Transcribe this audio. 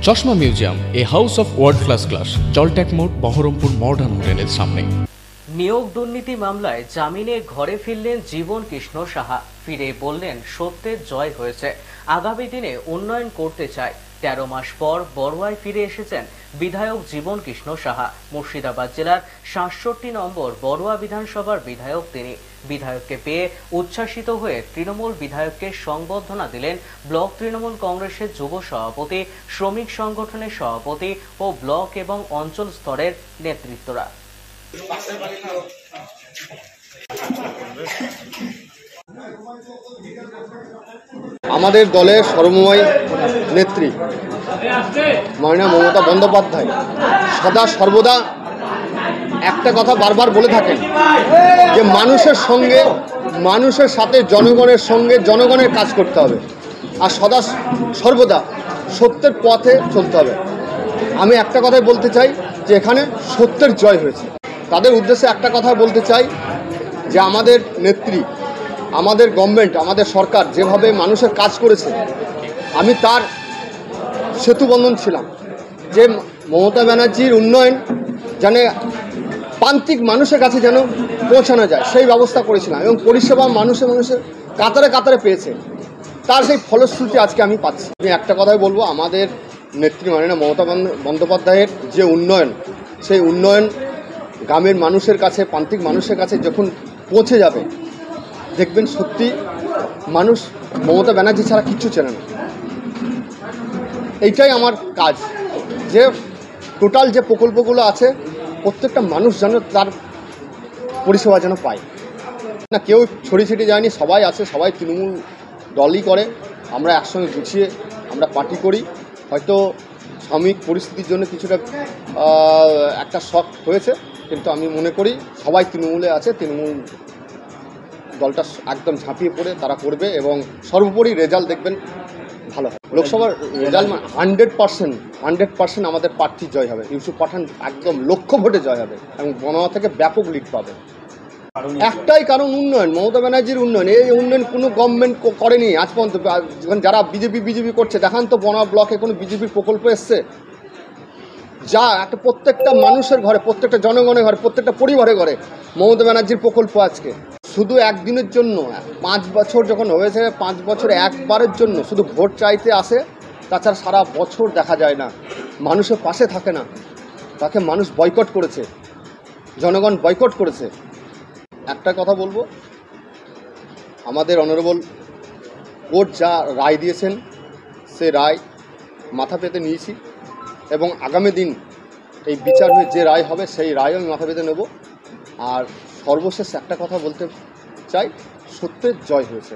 চশমা museum, a house of world class, জলট্যাক মোড়, বহরমপুর মডার্ন হোটেলের সামনে। নিয়োগ দুর্নীতি মামলায় জামিনে ঘরে ফিরলেন জীবন কৃষ্ণ সাহা। ফিরে বললেন সত্যের জয় হয়েছে, আগামী দিনে উন্নয়ন করতে চায়। ১৩ মাস পর বড়ুয়ায় ফিরে এসেছেন বিধায়ক জীবন কৃষ্ণ সাহা। মুর্শিদাবাদ জেলার ৬৭ নম্বর বড়ুয়া বিধানসভার বিধায়ক তিনি। বিধায়ককে পেয়ে উচ্ছ্বাসিত হয়ে তৃণমূল বিধায়ককে সংবর্ধনা দিলেন ব্লক তৃণমূল কংগ্রেসের যুব সভাপতি, শ্রমিক সংগঠনের সভাপতি ও ব্লক এবং অঞ্চল স্তরের নেতৃত্বরা। আমাদের দলের সর্বময় নেত্রী মাননীয় মমতা বন্দ্যোপাধ্যায় সদা সর্বদা একটা কথা বারবার বলে থাকেন যে মানুষের সঙ্গে, মানুষের সাথে, জনগণের সঙ্গে জনগণের কাজ করতে হবে আর সদা সর্বদা সত্যের পথে চলতে হবে। আমি একটা কথাই বলতে চাই যে এখানে সত্যের জয় হয়েছে। তাদের উদ্দেশ্যে একটা কথা বলতে চাই যে আমাদের নেত্রী, আমাদের গভর্নমেন্ট, আমাদের সরকার যেভাবে মানুষের কাজ করেছে, আমি তার সেতুবন্ধন ছিলাম যে মমতা ব্যানার্জির উন্নয়ন যেন প্রান্তিক মানুষের কাছে যেন পৌঁছানো যায় সেই ব্যবস্থা করেছিলাম এবং পরিষেবা মানুষের কাতারে কাতারে পেয়েছে। তার সেই ফলশ্রুতি আজকে আমি পাচ্ছি। আমি একটা কথাই বলবো, আমাদের নেত্রী মাননীয় মমতা বন্দ্যোপাধ্যায়ের যে উন্নয়ন, সেই উন্নয়ন গ্রামের মানুষের কাছে, প্রান্তিক মানুষের কাছে যখন পৌঁছে যাবে, দেখবেন সত্যি মানুষ মমতা ব্যানার্জি ছাড়া কিচ্ছু চেনে না। এইটাই আমার কাজ, যে টোটাল যে প্রকল্পগুলো আছে প্রত্যেকটা মানুষ যেন তার পরিষেবা যেন পায়। না কেউ ছড়িয়ে ছিটিয়ে যায়নি, সবাই আছে, সবাই তৃণমূল দলই করে। আমরা একসঙ্গে গুছিয়ে আমরা পার্টি করি। হয়তো সাময়িক পরিস্থিতির জন্য কিছুটা একটা শক হয়েছে, কিন্তু আমি মনে করি সবাই তৃণমূলে আছে, তৃণমূল দলটা একদম ঝাঁপিয়ে পড়ে তারা করবে এবং সর্বোপরি রেজাল্ট দেখবেন ভালো হবে। লোকসভার রেজাল্ট 100% আমাদের প্রার্থী জয় হবে। ইউসুফ পাঠান একদম লক্ষ ভোটে জয় হবে এবং বনগাঁ থেকে ব্যাপক লিড পাবে। একটাই কারণ, উন্নয়ন, মমতা ব্যানার্জির উন্নয়ন। এই উন্নয়ন কোনো গভর্নমেন্ট করেনি আজ পর্যন্ত। যারা বিজেপি করছে, দেখান তো বনগাঁ ব্লকে কোনো বিজেপির প্রকল্প এসছে? যা একটা প্রত্যেকটা মানুষের ঘরে, প্রত্যেকটা জনগণের ঘরে, প্রত্যেকটা পরিবারের ঘরে মমতা ব্যানার্জির প্রকল্প আজকে। শুধু একদিনের জন্য, 5 বছর যখন হয়েছে, 5 বছরে একবারের জন্য শুধু ভোট চাইতে আসে, তাছাড়া সারা বছর দেখা যায় না, মানুষের পাশে থাকে না। তাকে মানুষ বয়কট করেছে, জনগণ বয়কট করেছে। একটা কথা বলবো, আমাদের অনারেবল কোর্ট যা রায় দিয়েছেন, সে রায় মাথা পেতে নিয়েছি এবং আগামী দিন এই বিচার হয়ে যে রায় হবে সেই রায়ও আমি মাথা পেতে নেব। আর সর্বশেষ একটা কথা বলতে চাই, সত্যের জয় হয়েছে।